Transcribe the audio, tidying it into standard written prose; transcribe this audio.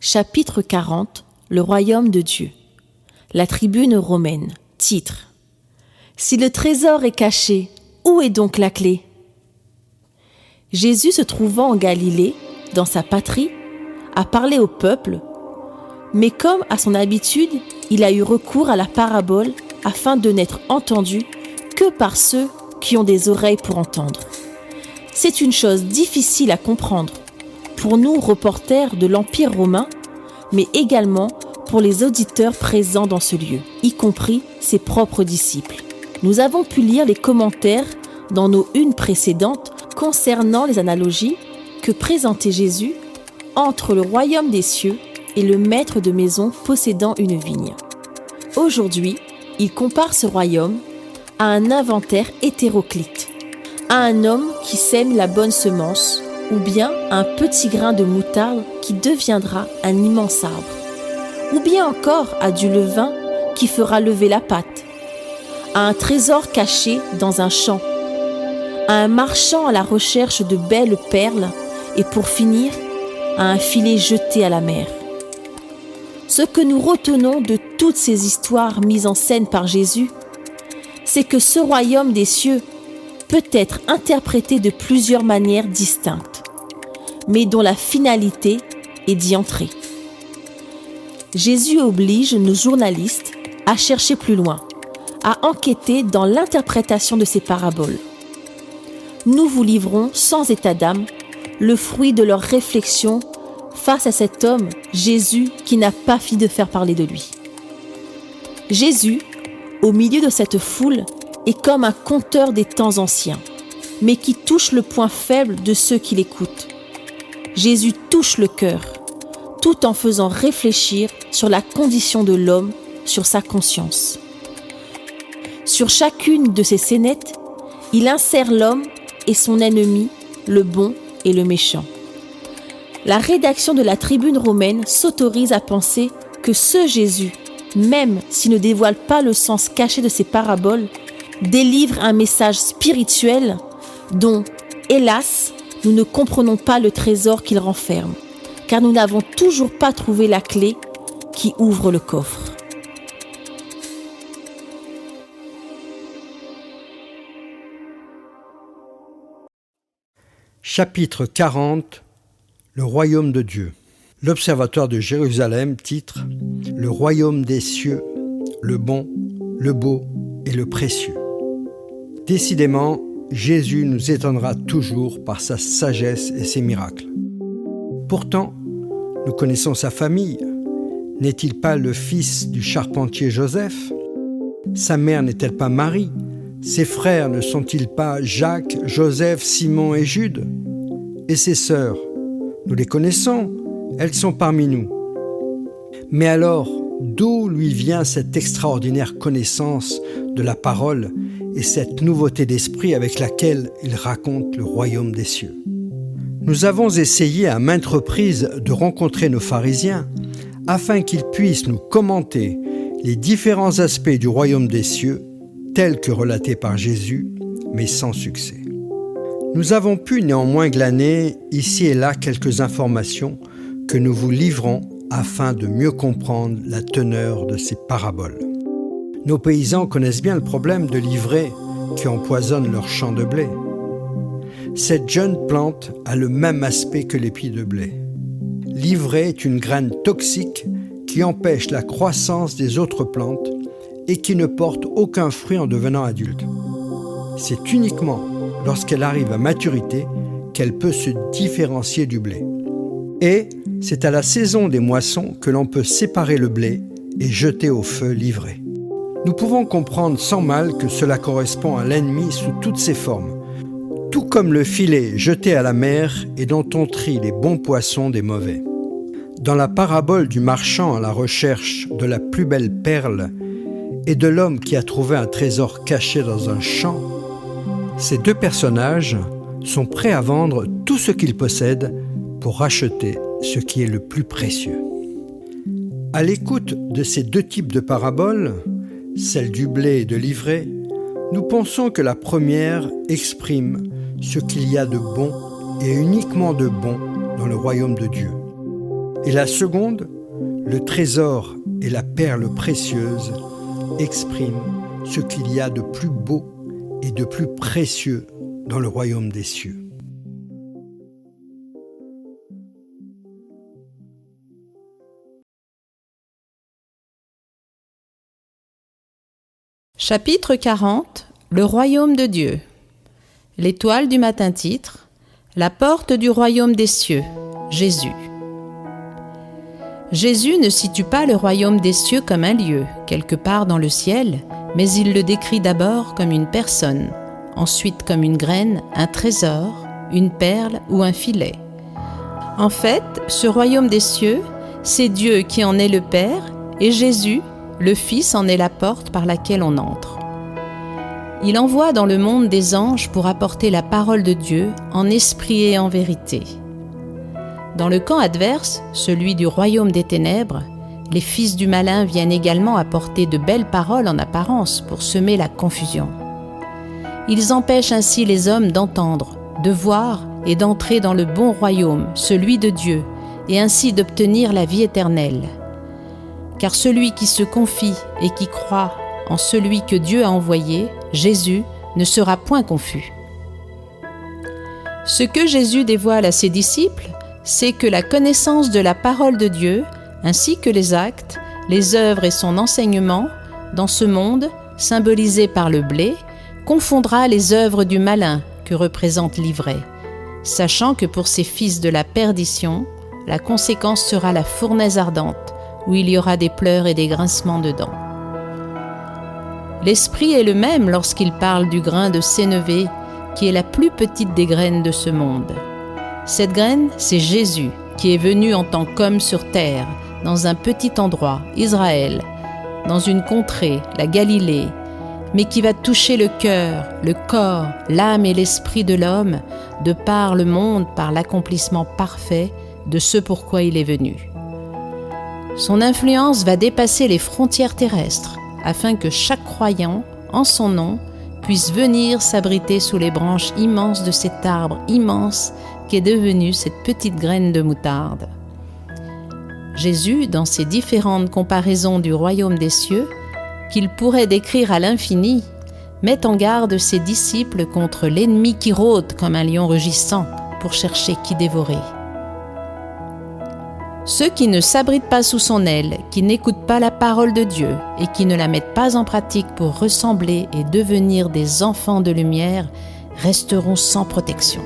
Chapitre 40, le royaume de Dieu. La tribune romaine. Titre. Si le trésor est caché, où est donc la clé? Jésus se trouvant en Galilée, dans sa patrie, a parlé au peuple, mais comme à son habitude, il a eu recours à la parabole afin de n'être entendu que par ceux qui ont des oreilles pour entendre. C'est une chose difficile à comprendre pour nous, reporters de l'Empire romain, mais également pour les auditeurs présents dans ce lieu, y compris ses propres disciples. Nous avons pu lire les commentaires dans nos unes précédentes concernant les analogies que présentait Jésus entre le royaume des cieux et le maître de maison possédant une vigne. Aujourd'hui, il compare ce royaume à un inventaire hétéroclite, à un homme qui sème la bonne semence, ou bien un petit grain de moutarde qui deviendra un immense arbre, ou bien encore à du levain qui fera lever la pâte, à un trésor caché dans un champ, à un marchand à la recherche de belles perles, et pour finir, à un filet jeté à la mer. Ce que nous retenons de toutes ces histoires mises en scène par Jésus, c'est que ce royaume des cieux peut être interprété de plusieurs manières distinctes, mais dont la finalité est d'y entrer. Jésus oblige nos journalistes à chercher plus loin, à enquêter dans l'interprétation de ces paraboles. Nous vous livrons sans état d'âme le fruit de leurs réflexions face à cet homme, Jésus, qui n'a pas fini de faire parler de lui. Jésus, au milieu de cette foule, est comme un conteur des temps anciens, mais qui touche le point faible de ceux qui l'écoutent. Jésus touche le cœur, tout en faisant réfléchir sur la condition de l'homme, sur sa conscience. Sur chacune de ces scénettes, il insère l'homme et son ennemi, le bon et le méchant. La rédaction de la tribune romaine s'autorise à penser que ce Jésus, même s'il ne dévoile pas le sens caché de ses paraboles, délivre un message spirituel dont, hélas, nous ne comprenons pas le trésor qu'il renferme, car nous n'avons toujours pas trouvé la clé qui ouvre le coffre. Chapitre 40. Le royaume de Dieu. L'Observatoire de Jérusalem titre « Le royaume des cieux, le bon, le beau et le précieux ». Décidément, Jésus nous étonnera toujours par sa sagesse et ses miracles. Pourtant, nous connaissons sa famille. N'est-il pas le fils du charpentier Joseph? Sa mère n'est-elle pas Marie? Ses frères ne sont-ils pas Jacques, Joseph, Simon et Jude? Et ses sœurs? Nous les connaissons, elles sont parmi nous. Mais alors, d'où lui vient cette extraordinaire connaissance de la parole et cette nouveauté d'esprit avec laquelle il raconte le royaume des cieux? Nous avons essayé à maintes reprises de rencontrer nos pharisiens afin qu'ils puissent nous commenter les différents aspects du royaume des cieux tels que relatés par Jésus, mais sans succès. Nous avons pu néanmoins glaner ici et là quelques informations que nous vous livrons afin de mieux comprendre la teneur de ces paraboles. Nos paysans connaissent bien le problème de l'ivraie qui empoisonne leurs champs de blé. Cette jeune plante a le même aspect que l'épi de blé. L'ivraie est une graine toxique qui empêche la croissance des autres plantes et qui ne porte aucun fruit en devenant adulte. C'est uniquement lorsqu'elle arrive à maturité qu'elle peut se différencier du blé. Et c'est à la saison des moissons que l'on peut séparer le blé et jeter au feu l'ivraie. Nous pouvons comprendre sans mal que cela correspond à l'ennemi sous toutes ses formes, tout comme le filet jeté à la mer et dont on trie les bons poissons des mauvais. Dans la parabole du marchand à la recherche de la plus belle perle et de l'homme qui a trouvé un trésor caché dans un champ, ces deux personnages sont prêts à vendre tout ce qu'ils possèdent pour racheter ce qui est le plus précieux. À l'écoute de ces deux types de paraboles, celle du blé et de l'ivraie, nous pensons que la première exprime ce qu'il y a de bon et uniquement de bon dans le royaume de Dieu. Et la seconde, le trésor et la perle précieuse, exprime ce qu'il y a de plus beau et de plus précieux dans le royaume des cieux. Chapitre 40. Le royaume de Dieu. L'étoile du matin titre « La porte du royaume des cieux » Jésus. Jésus ne situe pas le royaume des cieux comme un lieu, quelque part dans le ciel, mais il le décrit d'abord comme une personne, ensuite comme une graine, un trésor, une perle ou un filet. En fait, ce royaume des cieux, c'est Dieu qui en est le Père et Jésus, le Fils, en est la porte par laquelle on entre. Il envoie dans le monde des anges pour apporter la parole de Dieu en esprit et en vérité. Dans le camp adverse, celui du royaume des ténèbres, les fils du malin viennent également apporter de belles paroles en apparence pour semer la confusion. Ils empêchent ainsi les hommes d'entendre, de voir et d'entrer dans le bon royaume, celui de Dieu, et ainsi d'obtenir la vie éternelle. Car celui qui se confie et qui croit en celui que Dieu a envoyé, Jésus, ne sera point confus. Ce que Jésus dévoile à ses disciples, c'est que la connaissance de la parole de Dieu, ainsi que les actes, les œuvres et son enseignement, dans ce monde, symbolisé par le blé, confondra les œuvres du malin que représente l'ivraie, sachant que pour ces fils de la perdition, la conséquence sera la fournaise ardente, où il y aura des pleurs et des grincements de dents. L'esprit est le même lorsqu'il parle du grain de sénévé, qui est la plus petite des graines de ce monde. Cette graine, c'est Jésus, qui est venu en tant qu'homme sur terre, dans un petit endroit, Israël, dans une contrée, la Galilée, mais qui va toucher le cœur, le corps, l'âme et l'esprit de l'homme, de par le monde, par l'accomplissement parfait de ce pourquoi il est venu. Son influence va dépasser les frontières terrestres, afin que chaque croyant, en son nom, puisse venir s'abriter sous les branches immenses de cet arbre immense qu'est devenu cette petite graine de moutarde. Jésus, dans ses différentes comparaisons du royaume des cieux, qu'il pourrait décrire à l'infini, met en garde ses disciples contre l'ennemi qui rôde comme un lion rugissant pour chercher qui dévorer. Ceux qui ne s'abritent pas sous son aile, qui n'écoutent pas la parole de Dieu et qui ne la mettent pas en pratique pour ressembler et devenir des enfants de lumière, resteront sans protection.